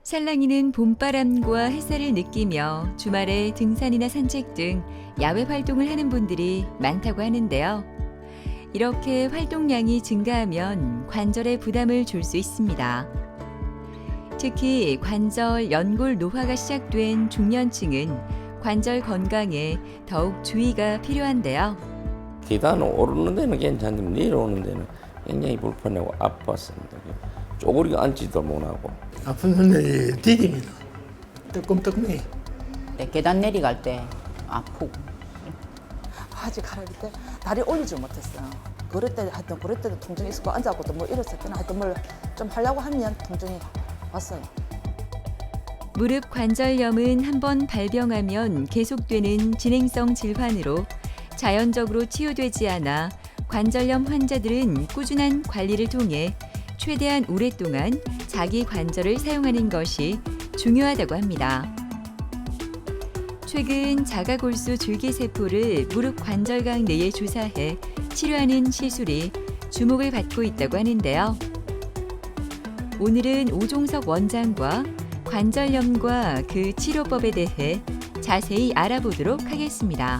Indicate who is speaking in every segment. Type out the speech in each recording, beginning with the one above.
Speaker 1: 살랑이는 봄바람과 햇살을 느끼며 주말에 등산이나 산책 등 야외 활동을 하는 분들이 많다고 하는데요. 이렇게 활동량이 증가하면 관절에 부담을 줄 수 있습니다. 특히 관절, 연골 노화가 시작된 중년층은 관절 건강에 더욱 주의가 필요한데요.
Speaker 2: 계단 오르는 데는 괜찮은데 내려오는 데는 굉장히 불편하고 아팠습니다. 쪼그리고 앉지도 못하고.
Speaker 3: 아픈 손들이 디딥니다. 뜨끔뜨끔해.
Speaker 4: 계단 내려갈 때 아프고.
Speaker 5: 아직 가라기 때 다리 올리지 못했어요. 그럴 때 하여튼 그럴 때도 통증이 있었고 앉아갖고도 뭐 일었을 때는 하여튼 뭘 좀 하려고 하면 통증이 왔어요.
Speaker 1: 무릎 관절염은 한번 발병하면 계속되는 진행성 질환으로 자연적으로 치유되지 않아 관절염 환자들은 꾸준한 관리를 통해 최대한 오랫동안 자기 관절을 사용하는 것이 중요하다고 합니다. 최근 자가골수 줄기세포를 무릎 관절각 내에 주사해 치료하는 시술이 주목을 받고 있다고 하는데요. 오늘은 오종석 원장과 관절염과 그 치료법에 대해 자세히 알아보도록 하겠습니다.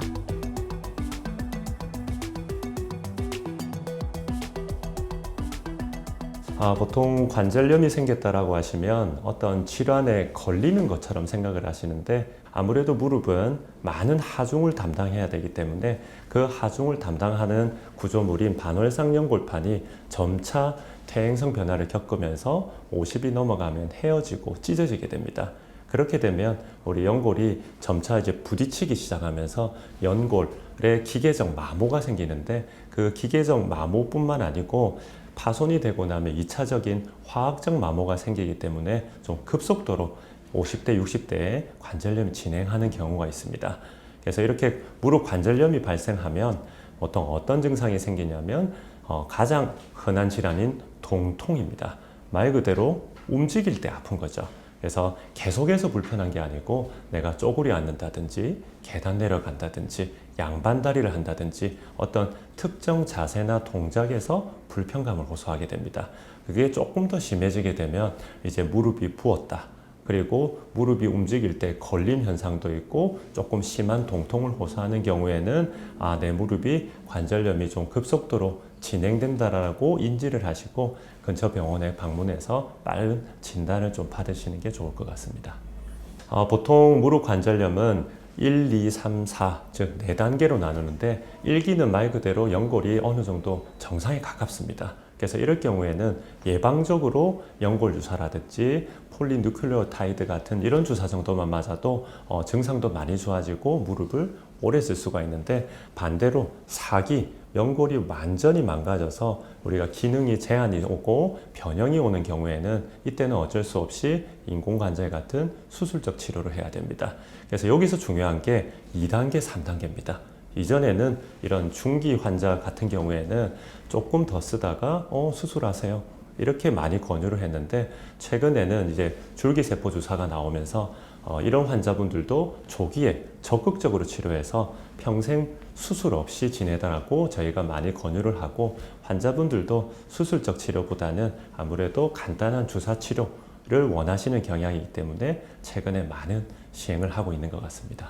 Speaker 6: 보통 관절염이 생겼다라고 하시면 어떤 질환에 걸리는 것처럼 생각을 하시는데 아무래도 무릎은 많은 하중을 담당해야 되기 때문에 그 하중을 담당하는 구조물인 반월상 연골판이 점차 퇴행성 변화를 겪으면서 50이 넘어가면 헤어지고 찢어지게 됩니다. 그렇게 되면 우리 연골이 점차 이제 부딪히기 시작하면서 연골에 기계적 마모가 생기는데 그 기계적 마모뿐만 아니고 파손이 되고 나면 2차적인 화학적 마모가 생기기 때문에 좀 급속도로 50대, 60대에 관절염이 진행하는 경우가 있습니다. 그래서 이렇게 무릎 관절염이 발생하면 보통 어떤 증상이 생기냐면 가장 흔한 질환인 동통입니다. 말 그대로 움직일 때 아픈 거죠. 그래서 계속해서 불편한 게 아니고 내가 쪼그려 앉는다든지 계단 내려간다든지 양반다리를 한다든지 어떤 특정 자세나 동작에서 불편감을 호소하게 됩니다. 그게 조금 더 심해지게 되면 이제 무릎이 부었다. 그리고 무릎이 움직일 때 걸림 현상도 있고 조금 심한 동통을 호소하는 경우에는 내 무릎이 관절염이 좀 급속도로 진행된다라고 인지를 하시고 근처 병원에 방문해서 빠른 진단을 좀 받으시는 게 좋을 것 같습니다. 보통 무릎 관절염은 1, 2, 3, 4, 즉 4단계로 나누는데 1기는 말 그대로 연골이 어느 정도 정상에 가깝습니다. 그래서 이럴 경우에는 예방적으로 연골 주사라든지 폴리누클레오타이드 같은 이런 주사 정도만 맞아도 증상도 많이 좋아지고 무릎을 오래 쓸 수가 있는데 반대로 4기 연골이 완전히 망가져서 우리가 기능이 제한이 오고 변형이 오는 경우에는 이때는 어쩔 수 없이 인공관절 같은 수술적 치료를 해야 됩니다. 그래서 여기서 중요한 게 2단계, 3단계입니다. 이전에는 이런 중기 환자 같은 경우에는 조금 더 쓰다가 수술하세요. 이렇게 많이 권유를 했는데 최근에는 이제 줄기세포 주사가 나오면서 이런 환자분들도 조기에 적극적으로 치료해서 평생 수술 없이 지내달라고 저희가 많이 권유를 하고 환자분들도 수술적 치료보다는 아무래도 간단한 주사 치료를 원하시는 경향이기 때문에 최근에 많은 시행을 하고 있는 것 같습니다.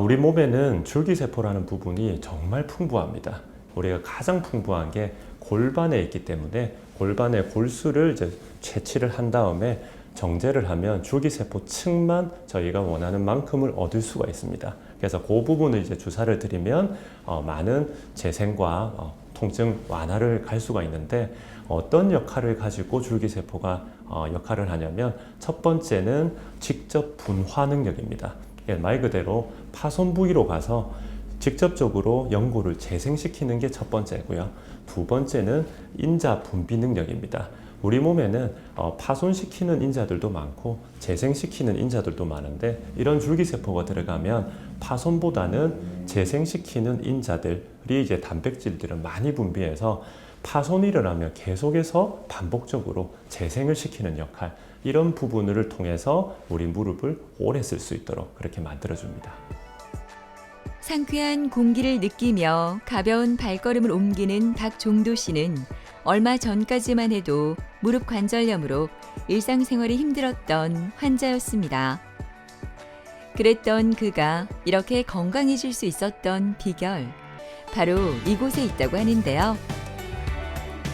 Speaker 6: 우리 몸에는 줄기세포라는 부분이 정말 풍부합니다. 우리가 가장 풍부한 게 골반에 있기 때문에 골반의 골수를 이제 채취를 한 다음에 정제를 하면 줄기세포 층만 저희가 원하는 만큼을 얻을 수가 있습니다. 그래서 그 부분을 이제 주사를 드리면 많은 재생과 통증 완화를 갈 수가 있는데 어떤 역할을 가지고 줄기세포가 역할을 하냐면 첫 번째는 직접 분화 능력입니다. 말 그대로 파손 부위로 가서 직접적으로 연골을 재생시키는 게 첫 번째고요. 두 번째는 인자 분비 능력입니다. 우리 몸에는 파손시키는 인자들도 많고 재생시키는 인자들도 많은데 이런 줄기세포가 들어가면 파손보다는 재생시키는 인자들이 이제 단백질들을 많이 분비해서 파손이 일어나면 계속해서 반복적으로 재생을 시키는 역할, 이런 부분을 통해서 우리 무릎을 오래 쓸 수 있도록 그렇게 만들어줍니다.
Speaker 1: 상쾌한 공기를 느끼며 가벼운 발걸음을 옮기는 박종도 씨는 얼마 전까지만 해도 무릎 관절염으로 일상생활이 힘들었던 환자였습니다. 그랬던 그가 이렇게 건강해질 수 있었던 비결, 바로 이곳에 있다고 하는데요.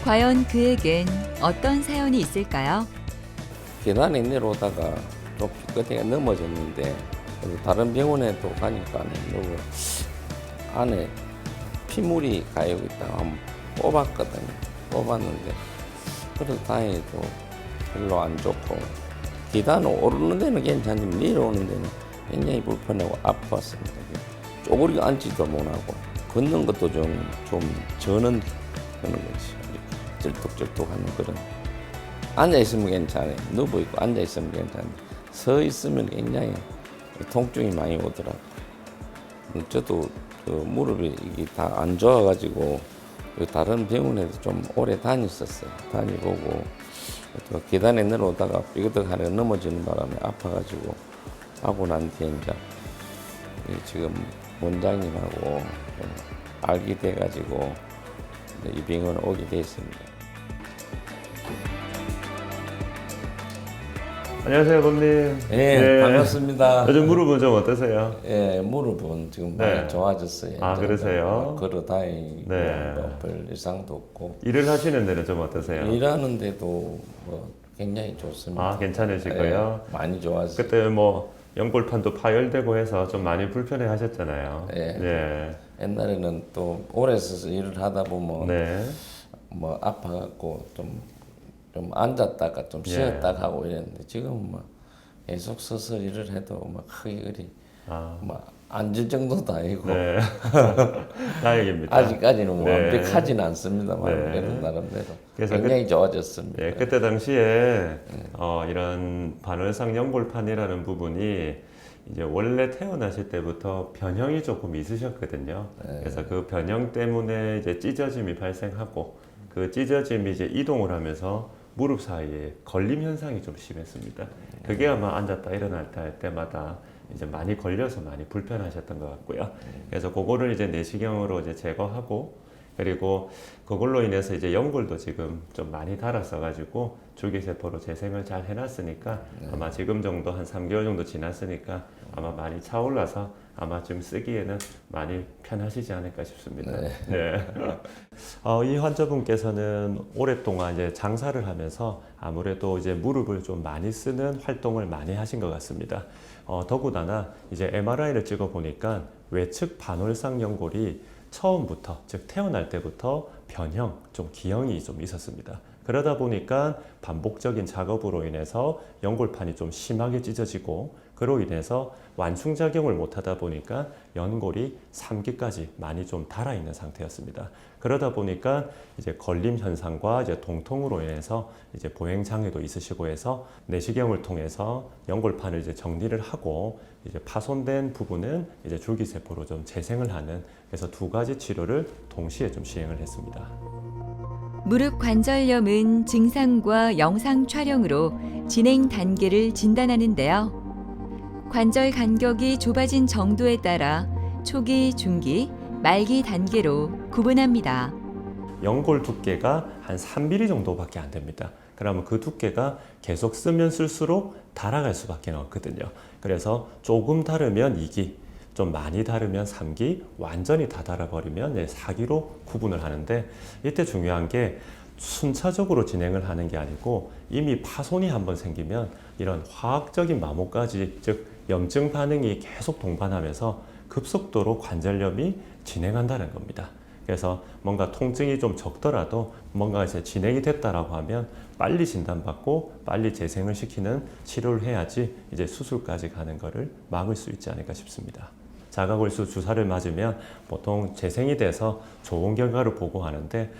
Speaker 1: 과연 그에겐 어떤 사연이 있을까요?
Speaker 2: 계단에 내려오다가 좀 끝에 넘어졌는데 그리고 다른 병원에도 가니까 너무 안에 피물이 가요 있다가 한번 뽑았거든요. 뽑았는데 그래도 다행히 또 별로 안 좋고 계단 오르는 데는 괜찮지만 내려오는 데는 굉장히 불편하고 아팠습니다. 쪼그리고 앉지도 못하고 걷는 것도 좀 저는 그런 거지. 절뚝절뚝하는 그런. 앉아 있으면 괜찮아요. 누워 있고 앉아 있으면 괜찮은데 서 있으면 굉장히 통증이 많이 오더라고요. 저도 그 무릎이 이게 다 안 좋아가지고 다른 병원에도 좀 오래 다녔었어요. 다니보고 또 계단에 내려오다가 삐그덕하게 넘어지는 바람에 아파가지고 하고 난 뒤에 이제 지금 원장님하고 알게 돼가지고 이 병원에 오게 됐습니다.
Speaker 6: 안녕하세요, 아버님.
Speaker 2: 네, 반갑습니다.
Speaker 6: 요즘 무릎은 좀 어떠세요?
Speaker 2: 예, 무릎은 지금
Speaker 6: 네.
Speaker 2: 많이 좋아졌어요.
Speaker 6: 아,
Speaker 2: 이제
Speaker 6: 그러세요?
Speaker 2: 걸어 다니고
Speaker 6: 네.
Speaker 2: 별 이상도 없고
Speaker 6: 일을 하시는 데는 좀 어떠세요?
Speaker 2: 일하는데도 뭐 굉장히 좋습니다.
Speaker 6: 아, 괜찮으시고요.
Speaker 2: 예, 많이 좋았어요.
Speaker 6: 그때 뭐 연골판도 파열되고 해서 좀 많이 불편해 하셨잖아요.
Speaker 2: 네.
Speaker 6: 네.
Speaker 2: 옛날에는 또 오래 서서 일을 하다 보면
Speaker 6: 네.
Speaker 2: 뭐 아파갖고 좀 앉았다가 좀 쉬었다가 하고 이랬는데 지금 뭐 계속 서서 일을 해도 뭐 크게 그리
Speaker 6: 아.
Speaker 2: 뭐 앉을 정도도 아니고
Speaker 6: 네. 다행입니다.
Speaker 2: 아직까지는 뭐
Speaker 6: 네.
Speaker 2: 완벽하지는 않습니다만
Speaker 6: 네.
Speaker 2: 그래도 나름대로
Speaker 6: 그래서
Speaker 2: 굉장히 좋아졌습니다.
Speaker 6: 네, 그때 당시에 이런 반월상 연골판이라는 부분이 이제 원래 태어나실 때부터 변형이 조금 있으셨거든요. 그래서 그 변형 때문에 이제 찢어짐이 발생하고 그 찢어짐이 이제 이동을 하면서 무릎 사이에 걸림 현상이 좀 심했습니다. 그게 아마 앉았다 일어났다 할 때마다 이제 많이 걸려서 많이 불편하셨던 것 같고요. 그래서 그거를 이제 내시경으로 이제 제거하고 그리고 그걸로 인해서 이제 연골도 지금 좀 많이 달았어 가지고 줄기세포로 재생을 잘 해놨으니까 아마 지금 정도 한 3개월 정도 지났으니까 아마 많이 차올라서 아마 좀 쓰기에는 많이 편하시지 않을까 싶습니다. 네. 이 환자분께서는 오랫동안 이제 장사를 하면서 아무래도 이제 무릎을 좀 많이 쓰는 활동을 많이 하신 것 같습니다. 더군다나 이제 MRI를 찍어 보니까 외측 반월상 연골이 처음부터 즉 태어날 때부터 변형, 좀 기형이 좀 있었습니다. 그러다 보니까 반복적인 작업으로 인해서 연골판이 좀 심하게 찢어지고 그로 인해서 완충작용을 못하다 보니까 연골이 3기까지 많이 좀 달아있는 상태였습니다. 그러다 보니까 이제 걸림 현상과 이제 동통으로 인해서 이제 보행 장애도 있으시고 해서 내시경을 통해서 연골판을 이제 정리를 하고 이제 파손된 부분은 이제 줄기세포로 좀 재생을 하는 그래서 두 가지 치료를 동시에 좀 시행을 했습니다.
Speaker 1: 무릎 관절염은 증상과 영상 촬영으로 진행 단계를 진단하는데요. 관절 간격이 좁아진 정도에 따라 초기, 중기, 말기 단계로 구분합니다.
Speaker 6: 연골 두께가 한 3mm 정도밖에 안 됩니다. 그러면 그 두께가 계속 쓰면 쓸수록 달아갈 수밖에 없거든요. 그래서 조금 다르면 2기, 좀 많이 다르면 3기, 완전히 다 달아버리면 4기로 구분을 하는데 이때 중요한 게 순차적으로 진행을 하는 게 아니고 이미 파손이 한번 생기면 이런 화학적인 마모까지 즉 염증 반응이 계속 동반하면서 급속도로 관절염이 진행한다는 겁니다. 그래서 뭔가 통증이 좀 적더라도 뭔가 이제 진행이 됐다라고 하면 빨리 진단받고 빨리 재생을 시키는 치료를 해야지 이제 수술까지 가는 것을 막을 수 있지 않을까 싶습니다. 자가골수 주사를 맞으면 보통 재생이 돼서 좋은 결과를 보고하는데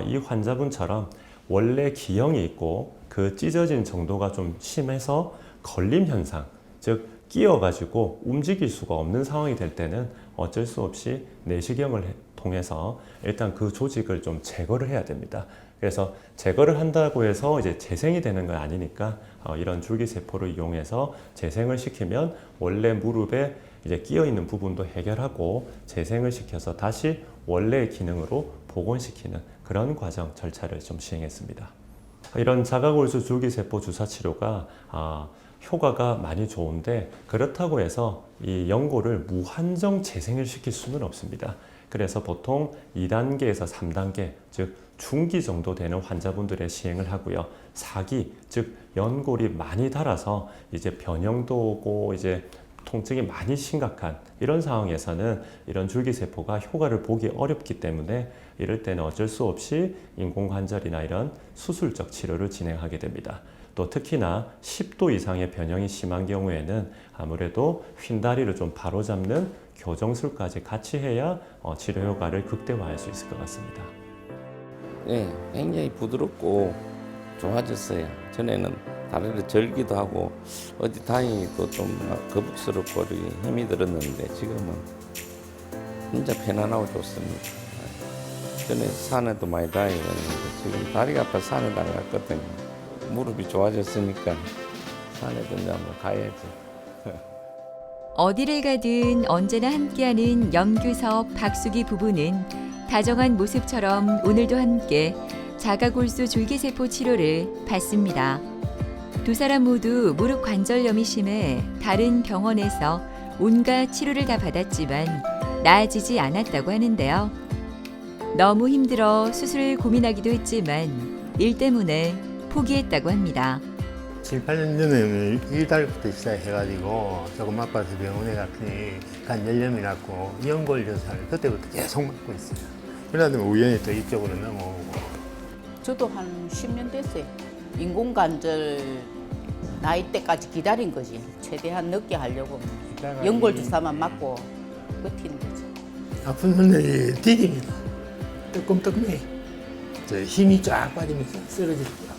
Speaker 6: 이 환자분처럼 원래 기형이 있고 그 찢어진 정도가 좀 심해서 걸림 현상, 즉 끼어가지고 움직일 수가 없는 상황이 될 때는 어쩔 수 없이 내시경을 통해서 일단 그 조직을 좀 제거를 해야 됩니다. 그래서 제거를 한다고 해서 이제 재생이 되는 건 아니니까 이런 줄기세포를 이용해서 재생을 시키면 원래 무릎에 이제 끼어 있는 부분도 해결하고 재생을 시켜서 다시 원래의 기능으로 복원시키는 그런 과정 절차를 좀 시행했습니다. 이런 자가골수 줄기세포 주사 치료가 효과가 많이 좋은데 그렇다고 해서 이 연골을 무한정 재생을 시킬 수는 없습니다. 그래서 보통 2단계에서 3단계, 즉 중기 정도 되는 환자분들의 시행을 하고요. 4기, 즉 연골이 많이 닳아서 이제 변형도 오고 이제 통증이 많이 심각한 이런 상황에서는 이런 줄기세포가 효과를 보기 어렵기 때문에 이럴 때는 어쩔 수 없이 인공관절이나 이런 수술적 치료를 진행하게 됩니다. 또 특히나 10도 이상의 변형이 심한 경우에는 아무래도 휜다리를 좀 바로잡는 교정술까지 같이 해야 치료 효과를 극대화할 수 있을 것 같습니다.
Speaker 2: 네, 굉장히 부드럽고 좋아졌어요. 전에는 다리를 절기도 하고 어디 다니기도 좀 거북스럽고 힘이 들었는데 지금은 진짜 편안하고 좋습니다. 전에 산에도 많이 다니는데 지금 다리가 아파서 산에 다녀갔거든요. 무릎이 좋아졌으니까 산에도 이제 한번 가야지.
Speaker 1: 어디를 가든 언제나 함께하는 염규섭, 박수기 부부는 다정한 모습처럼 오늘도 함께 자가골수 줄기세포 치료를 받습니다. 두 사람 모두 무릎 관절염이 심해 다른 병원에서 온갖 치료를 다 받았지만 나아지지 않았다고 하는데요. 너무 힘들어 수술을 고민하기도 했지만 일 때문에 포기했다고 합니다.
Speaker 3: 7, 8년 전에 1달부터 시작해가지고 조금 아파서 병원에 갔더니 관절염이 났고 연골 주사를 그때부터 계속 맞고 있어요. 그러다 보면 우연히 또 이쪽으로 넘어오고.
Speaker 4: 저도 한 10년 됐어요. 인공관절 나이 때까지 기다린 거지. 최대한 늦게 하려고.
Speaker 3: 이따가
Speaker 4: 연골
Speaker 3: 이-
Speaker 4: 주사만 맞고 버티는 거지.
Speaker 3: 아픈 손들이 디딥니다. 뜨끔뜨끔해. 저 힘이 쫙 빠지면서 쓰러지더라고.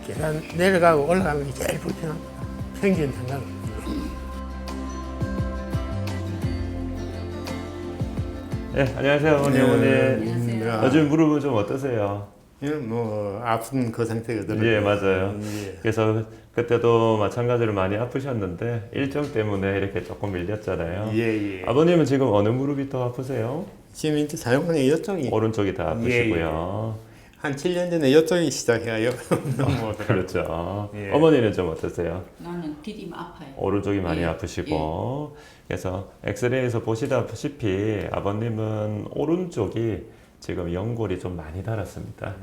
Speaker 3: 계단 내려가고 올라가는 게 제일 불편합니다. 평균 상관없는데.
Speaker 6: 네, 안녕하세요, 어머니.
Speaker 3: 안녕하세요.
Speaker 6: 요즘 무릎은 좀 어떠세요?
Speaker 3: 뭐 아픈 그 상태거든요.
Speaker 6: 예, 맞아요.
Speaker 3: 예.
Speaker 6: 그래서 그때도 마찬가지로 많이 아프셨는데 일정 때문에 이렇게 조금 밀렸잖아요.
Speaker 3: 예, 예.
Speaker 6: 아버님은 지금 어느 무릎이 더 아프세요?
Speaker 3: 지금 이제 사용하는 이쪽이
Speaker 6: 오른쪽이 더 아프시고요.
Speaker 3: 한 7년 전에 이쪽이 시작해요. 너무
Speaker 6: 그렇죠.
Speaker 3: 예.
Speaker 6: 어머니는 좀 어떠세요?
Speaker 4: 나는 디디면 아파요.
Speaker 6: 오른쪽이 많이
Speaker 4: 예,
Speaker 6: 아프시고 그래서 엑스레이에서 보시다시피 아버님은 오른쪽이 지금 연골이 좀 많이 닳았습니다.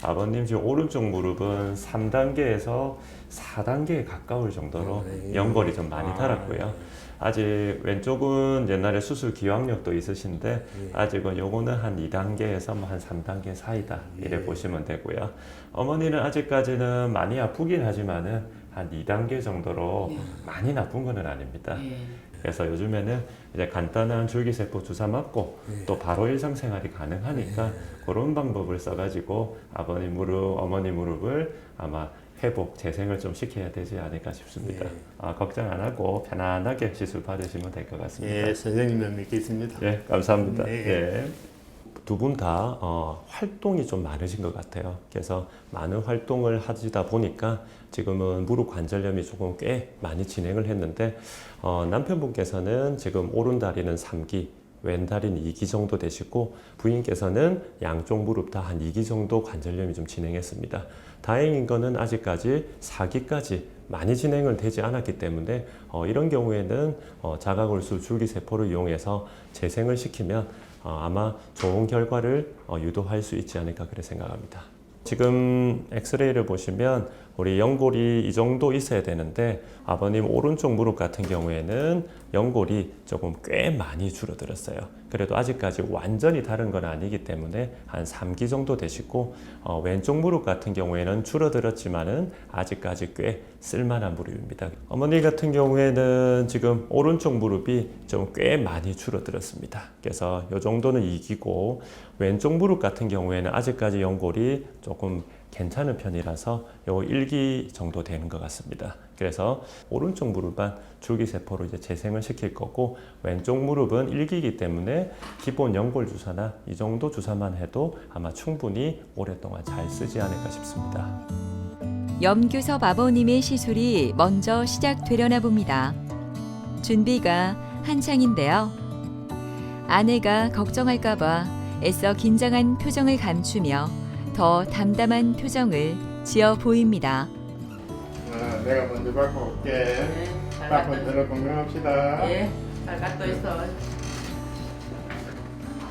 Speaker 6: 아버님 지금 오른쪽 무릎은 3단계에서 4단계에 가까울 정도로
Speaker 3: 네.
Speaker 6: 연골이 좀 많이 닳았고요. 아직 왼쪽은 옛날에 수술 기왕력도 있으신데 아직은 요거는 한 2단계에서 뭐 한 3단계 사이다 이래 보시면 되고요. 어머니는 아직까지는 많이 아프긴 하지만은 한 2단계 정도로 많이 나쁜 거는 아닙니다.
Speaker 4: 예.
Speaker 6: 그래서 요즘에는 이제 간단한 줄기세포 주사 맞고 또 바로 일상생활이 가능하니까 그런 방법을 써가지고 아버님 무릎, 어머니 무릎을 아마 회복, 재생을 좀 시켜야 되지 않을까 싶습니다. 걱정 안 하고 편안하게 시술 받으시면 될 것 같습니다.
Speaker 3: 예, 선생님을 믿겠습니다.
Speaker 6: 예, 감사합니다.
Speaker 3: 네.
Speaker 6: 예. 두 분 다 활동이 좀 많으신 것 같아요. 그래서 많은 활동을 하시다 보니까 지금은 무릎 관절염이 조금 꽤 많이 진행을 했는데 남편분께서는 지금 오른 다리는 3기, 왼 다리는 2기 정도 되시고 부인께서는 양쪽 무릎 다 한 2기 정도 관절염이 좀 진행했습니다. 다행인 거는 아직까지 4기까지 많이 진행을 되지 않았기 때문에 이런 경우에는 자가골수 줄기세포를 이용해서 재생을 시키면 아마 좋은 결과를 유도할 수 있지 않을까 그렇게 생각합니다. 지금 엑스레이를 보시면 우리 연골이 이 정도 있어야 되는데 아버님 오른쪽 무릎 같은 경우에는 연골이 조금 꽤 많이 줄어들었어요. 그래도 아직까지 완전히 다른 건 아니기 때문에 한 3기 정도 되시고 왼쪽 무릎 같은 경우에는 줄어들었지만은 아직까지 꽤 쓸만한 무릎입니다. 어머니 같은 경우에는 지금 오른쪽 무릎이 좀 꽤 많이 줄어들었습니다. 그래서 이 정도는 2기고 왼쪽 무릎 같은 경우에는 아직까지 연골이 조금 괜찮은 편이라서 요 1기 정도 되는 것 같습니다. 그래서 오른쪽 무릎은 줄기세포로 이제 재생을 시킬 거고 왼쪽 무릎은 1기이기 때문에 기본 연골 주사나 이 정도 주사만 해도 아마 충분히 오랫동안 잘 쓰지 않을까 싶습니다.
Speaker 1: 염규섭 아버님의 시술이 먼저 시작되려나 봅니다. 준비가 한창인데요. 아내가 걱정할까봐 애써 긴장한 표정을 감추며 더 담담한 표정을 지어 보입니다.
Speaker 3: 내가 먼저 받고 올게.
Speaker 4: 네,
Speaker 3: 바쁜대로 건강합시다.
Speaker 4: 잘 갔다 있어.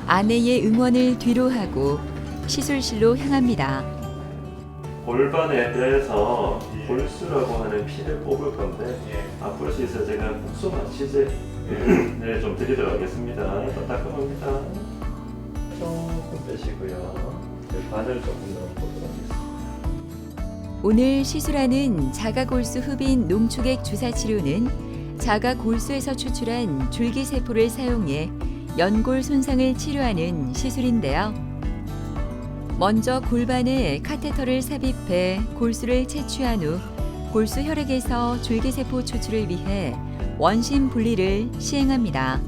Speaker 1: 아내의 응원을 뒤로 하고 시술실로 향합니다.
Speaker 6: 골반에 대해서 골수라고 하는 피를 뽑을 건데 앞으로 시에서 제가 국소 마취제를 좀 드리도록 하겠습니다. 또 따끔합니다. 조금 빼시고요. 바늘 조금 넣어보도록 하겠습니다.
Speaker 1: 오늘 시술하는 자가골수 흡인 농축액 주사 치료는 자가골수에서 추출한 줄기세포를 사용해 연골 손상을 치료하는 시술인데요. 먼저 골반에 카테터를 삽입해 골수를 채취한 후 골수 혈액에서 줄기세포 추출을 위해 원심 분리를 시행합니다.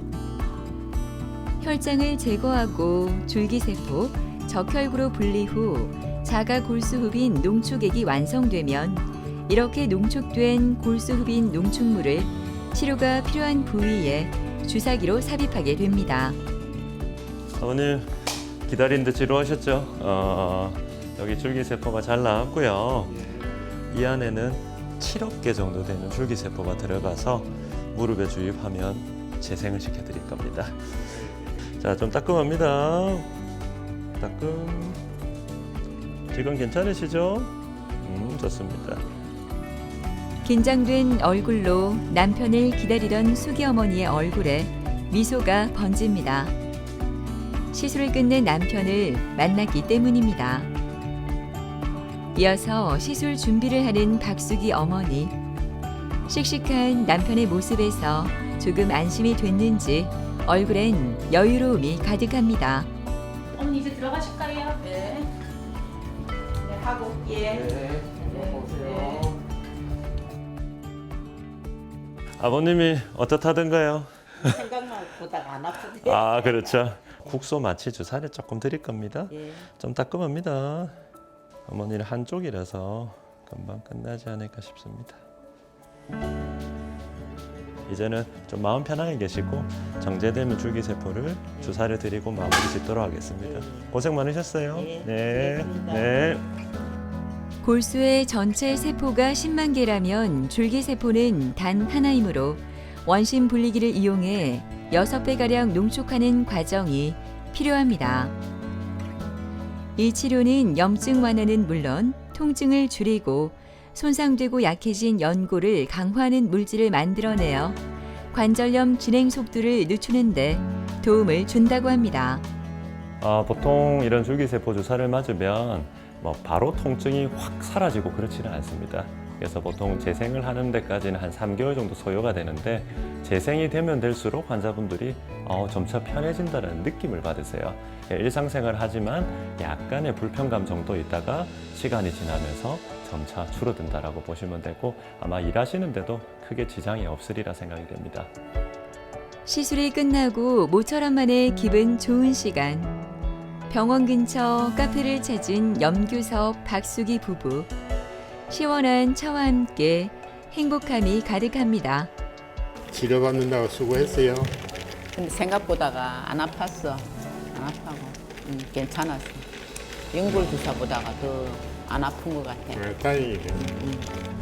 Speaker 1: 혈장을 제거하고 줄기세포, 적혈구로 분리 후 자가골수 흡인 농축액이 완성되면 이렇게 농축된 골수 흡인 농축물을 치료가 필요한 부위에 주사기로 삽입하게 됩니다.
Speaker 6: 오늘 기다리는데 지루하셨죠? 여기 줄기세포가 잘 나왔고요. 이 안에는 7억 개 정도 되는 줄기세포가 들어가서 무릎에 주입하면 재생을 시켜드릴 겁니다. 자, 좀 따끔합니다. 따끔. 지금 괜찮으시죠? 좋습니다.
Speaker 1: 긴장된 얼굴로 남편을 기다리던 수기 어머니의 얼굴에 미소가 번집니다. 시술을 끝낸 남편을 만났기 때문입니다. 이어서 시술 준비를 하는 박수기 어머니. 씩씩한 남편의 모습에서 조금 안심이 됐는지 얼굴엔 여유로움이 가득합니다.
Speaker 4: 어머니 이제 들어가실까요? 네. 네, 하고 올게.
Speaker 6: 아버님이 어떻다던가요?
Speaker 4: 생각만 보다가 안 아프네.
Speaker 6: 아, 그렇죠. 국소 마취 주사를 조금 드릴 겁니다.
Speaker 4: 예.
Speaker 6: 좀 따끔합니다. 어머니는 한쪽이라서 금방 끝나지 않을까 싶습니다. 이제는 좀 마음 편하게 계시고 정제되면 줄기세포를 주사를 드리고 마무리 짓도록 하겠습니다. 고생 많으셨어요. 네. 네.
Speaker 1: 골수의 전체 세포가 10만 개라면 줄기세포는 단 하나이므로 원심 분리기를 이용해 6배가량 농축하는 과정이 필요합니다. 이 치료는 염증 완화는 물론 통증을 줄이고 손상되고 약해진 연골을 강화하는 물질을 만들어내어 관절염 진행 속도를 늦추는 데 도움을 준다고 합니다.
Speaker 6: 보통 이런 줄기세포 주사를 맞으면 바로 통증이 확 사라지고 그렇지는 않습니다. 그래서 보통 재생을 하는 데까지는 한 3개월 정도 소요가 되는데 재생이 되면 될수록 환자분들이 점차 편해진다는 느낌을 받으세요. 일상생활을 하지만 약간의 불편감 정도 있다가 시간이 지나면서 점차 줄어든다라고 보시면 되고 아마 일하시는데도 크게 지장이 없으리라 생각이 됩니다.
Speaker 1: 시술이 끝나고 모처럼 만에 기분 좋은 시간. 병원 근처 카페를 찾은 염규섭, 박수기 부부. 시원한 차와 함께 행복함이 가득합니다.
Speaker 3: 치료받는다고 수고했어요.
Speaker 4: 근데 생각보다가 안 아팠어. 안 아파고. 괜찮았어. 연골 주사보다가 더 안 아픈 것 같아.
Speaker 3: 다행이네.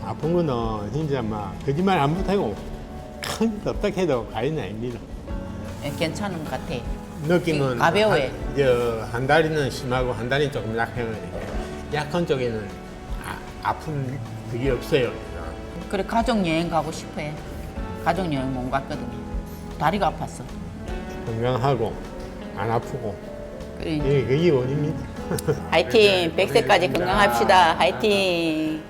Speaker 3: 아픈 거는 진짜 막 거짓말 안 못하고 큰 없다 해도 과연 아닙니다.
Speaker 4: 괜찮은 것 같아.
Speaker 3: 느낌은
Speaker 4: 가벼워요.
Speaker 3: 한 다리는 심하고 한 다리는 조금 약해가지고 약한 쪽에는 아픈 그게 없어요.
Speaker 4: 그래 가족 여행 가고 싶어해. 가족 여행 못 갔거든요. 다리가 아팠어.
Speaker 3: 건강하고 안 아프고
Speaker 4: 그래,
Speaker 3: 그게 원입니다.
Speaker 4: 화이팅! 100세까지 건강합시다. 화이팅!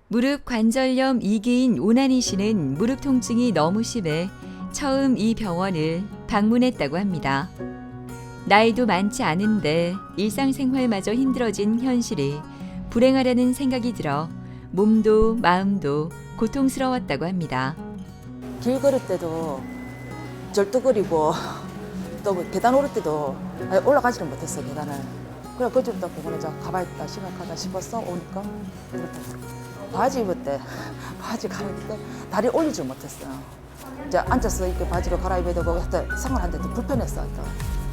Speaker 1: 무릎 관절염 2기인 오나니 씨는 무릎 통증이 너무 심해 처음 이 병원을 방문했다고 합니다. 나이도 많지 않은데 일상생활마저 힘들어진 현실이 불행하다는 생각이 들어 몸도 마음도 고통스러웠다고 합니다.
Speaker 5: 길 걸을 때도 절뚝거리고 또 계단 오를 때도 올라가지를 못했어 계단을. 그래 그때부터 그거는 가봐야겠다 심각하다 싶었어 오니까 이렇게 바지 입을 때 바지 갈아입을 때 다리 올리질 못했어. 이제 앉아서 이렇게 바지를 갈아입어야 되고 하여튼 생활하는데 도 불편했어.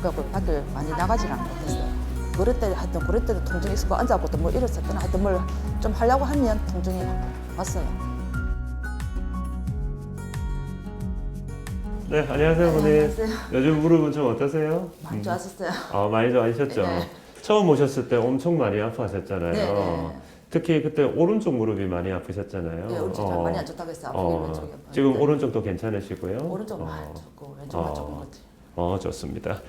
Speaker 5: 그래갖고 밖을 많이 나가지를 못했어요. 걸을 때 하여튼 걸을 때도 통증이 있었고 앉아갖고 또 뭐 일어섰거나 하여튼 뭘 좀 하려고 하면 통증이 왔어요.
Speaker 6: 네, 안녕하세요, 어머니.
Speaker 5: 안녕하세요.
Speaker 6: 요즘 무릎은 좀 어떠세요?
Speaker 5: 많이 좋아졌어요.
Speaker 6: 많이 좋아지셨죠?
Speaker 5: 네.
Speaker 6: 처음 오셨을 때 엄청 많이 아파하셨잖아요.
Speaker 5: 네, 네.
Speaker 6: 특히 그때 오른쪽 무릎이 많이 아프셨잖아요.
Speaker 5: 네, 오른쪽 많이 안 좋다고 했어요. 아프긴 왼쪽이 아파요.
Speaker 6: 지금
Speaker 5: 네.
Speaker 6: 오른쪽도 괜찮으시고요?
Speaker 5: 오른쪽은 많이 좋고 왼쪽만 조금 같아요.
Speaker 6: 좋습니다.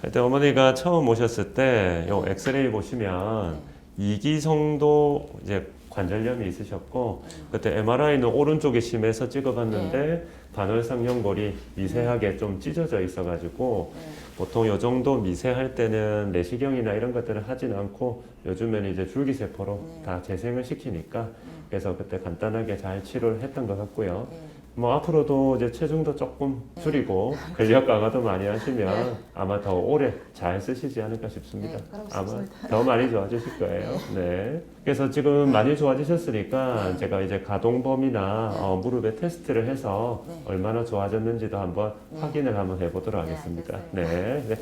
Speaker 6: 그때 어머니가 처음 오셨을 때 요
Speaker 5: 네.
Speaker 6: 엑스레이 보시면 2기 정도 이제 관절염이 있으셨고 그때 MRI는 오른쪽이 심해서 찍어봤는데 반월상 연골이 미세하게 좀 찢어져 있어가지고 보통 요 정도 미세할 때는 내시경이나 이런 것들을 하진 않고 요즘에는 이제 줄기세포로 다 재생을 시키니까 그래서 그때 간단하게 잘 치료를 했던 것 같고요. 뭐 앞으로도 이제 체중도 조금 줄이고 근력 강화도 많이 하시면 아마 더 오래 잘 쓰시지 않을까 싶습니다.
Speaker 5: 네, 그러고
Speaker 6: 아마
Speaker 5: 싶습니다.
Speaker 6: 더 많이 좋아지실 거예요. 네. 그래서 지금 많이 좋아지셨으니까 제가 이제 가동범위나 무릎에 테스트를 해서 얼마나 좋아졌는지도 한번 확인을 한번 해보도록 하겠습니다. 네. 네.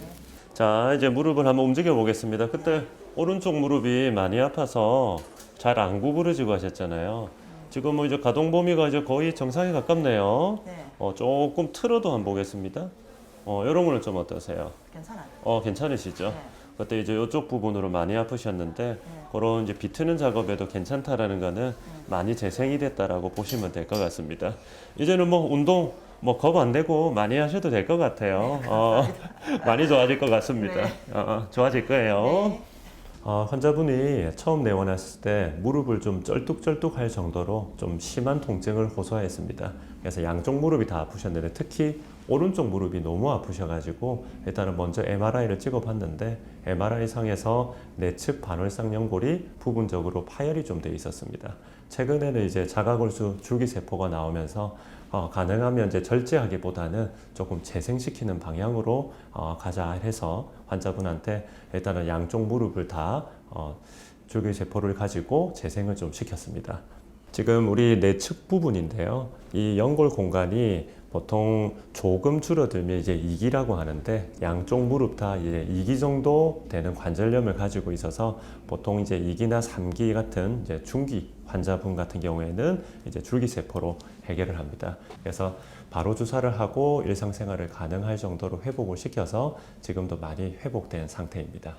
Speaker 6: 자, 이제 무릎을 한번 움직여 보겠습니다. 그때 오른쪽 무릎이 많이 아파서 잘 안 구부러지고 하셨잖아요. 지금 뭐 이제 가동 범위가 이제 거의 정상에 가깝네요.
Speaker 5: 네,
Speaker 6: 조금 틀어도 한번 보겠습니다. 이런 거는 좀 어떠세요?
Speaker 5: 괜찮아요.
Speaker 6: 괜찮으시죠?
Speaker 5: 네.
Speaker 6: 그때 이제 이쪽 부분으로 많이 아프셨는데 그런 이제 비트는 작업에도 괜찮다라는 거는 많이 재생이 됐다라고 보시면 될 것 같습니다. 이제는 뭐 운동 뭐 겁 안 내고 많이 하셔도 될 것 같아요. 많이 좋아질 것 같습니다. 좋아질 거예요. 환자분이 처음 내원했을 때 무릎을 좀 쩔뚝쩔뚝할 정도로 좀 심한 통증을 호소했습니다. 그래서 양쪽 무릎이 다 아프셨는데 특히 오른쪽 무릎이 너무 아프셔가지고 일단은 먼저 MRI를 찍어봤는데 MRI 상에서 내측 반월상 연골이 부분적으로 파열이 좀 돼 있었습니다. 최근에는 이제 자가골수 줄기세포가 나오면서 가능하면 이제 절제하기보다는 조금 재생시키는 방향으로 가자 해서 환자분한테 일단은 양쪽 무릎을 다 줄기세포를 가지고 재생을 좀 시켰습니다. 지금 우리 내측 부분인데요. 이 연골 공간이 보통 조금 줄어들면 이제 2기라고 하는데 양쪽 무릎 다 이제 2기 정도 되는 관절염을 가지고 있어서 보통 이제 2기나 3기 같은 이제 중기 환자분 같은 경우에는 이제 줄기세포로 해결을 합니다. 그래서 바로 주사를 하고 일상생활을 가능할 정도로 회복을 시켜서 지금도 많이 회복된 상태입니다.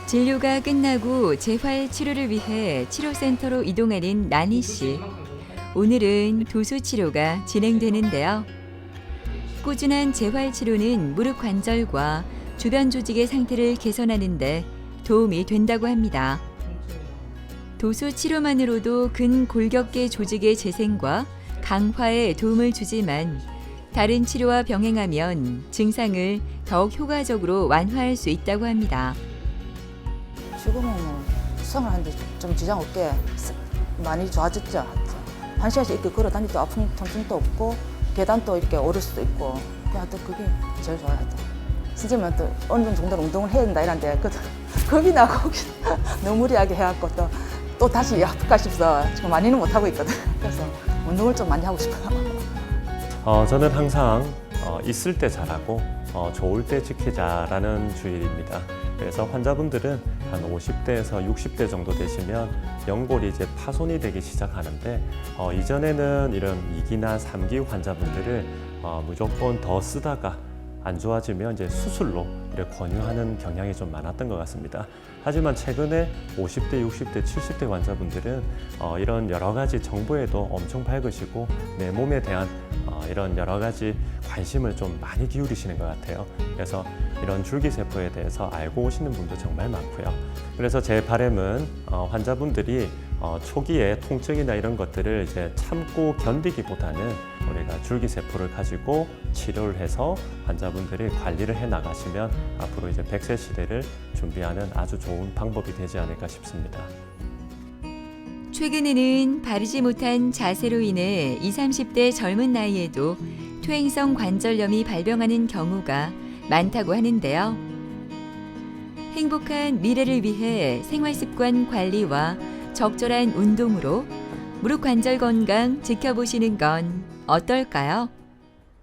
Speaker 1: 진료가 끝나고 재활 치료를 위해 치료센터로 이동하는 나니 씨. 오늘은 도수 치료가 진행되는데요. 꾸준한 재활 치료는 무릎 관절과 주변 조직의 상태를 개선하는 데 도움이 된다고 합니다. 도수 치료만으로도 근골격계 조직의 재생과 강화에 도움을 주지만 다른 치료와 병행하면 증상을 더욱 효과적으로 완화할 수 있다고 합니다.
Speaker 5: 지금은 뭐 수상을 하는데 좀 지장 없게 많이 좋아졌죠. 한 시간씩 이렇게 걸어 다니도 아픈 통증도 없고 계단도 이렇게 오를 수도 있고 하여튼 그게 제일 좋아요. 하여튼. 선생님은 또 어느 정도는 운동을 해야 된다 이런데 겁이 나고 너무 무리하게 해갖고 또 다시 아플까 싶어서 지금 많이는 못 하고 있거든. 그래서 운동을 좀 많이 하고 싶어요.
Speaker 6: 저는 항상 있을 때 잘하고 좋을 때 지키자라는 주의입니다. 그래서 환자분들은 한 50대에서 60대 정도 되시면 연골이 이제 파손이 되기 시작하는데 이전에는 이런 2기나 3기 환자분들을 무조건 더 쓰다가 안 좋아지면 이제 수술로 이렇게 권유하는 경향이 좀 많았던 것 같습니다. 하지만 최근에 50대, 60대, 70대 환자분들은 이런 여러 가지 정보에도 엄청 밝으시고 내 몸에 대한 이런 여러 가지 관심을 좀 많이 기울이시는 것 같아요. 그래서 이런 줄기세포에 대해서 알고 오시는 분도 정말 많고요. 그래서 제 바람은 환자분들이 초기에 통증이나 이런 것들을 이제 참고 견디기보다는 우리가 줄기세포를 가지고 치료를 해서 환자분들이 관리를 해 나가시면 앞으로 이제 100세 시대를 준비하는 아주 좋은 방법이 되지 않을까 싶습니다.
Speaker 1: 최근에는 바르지 못한 자세로 인해 20, 30대 젊은 나이에도 퇴행성 관절염이 발병하는 경우가 많다고 하는데요. 행복한 미래를 위해 생활습관 관리와 적절한 운동으로 무릎 관절 건강 지켜보시는 건 어떨까요?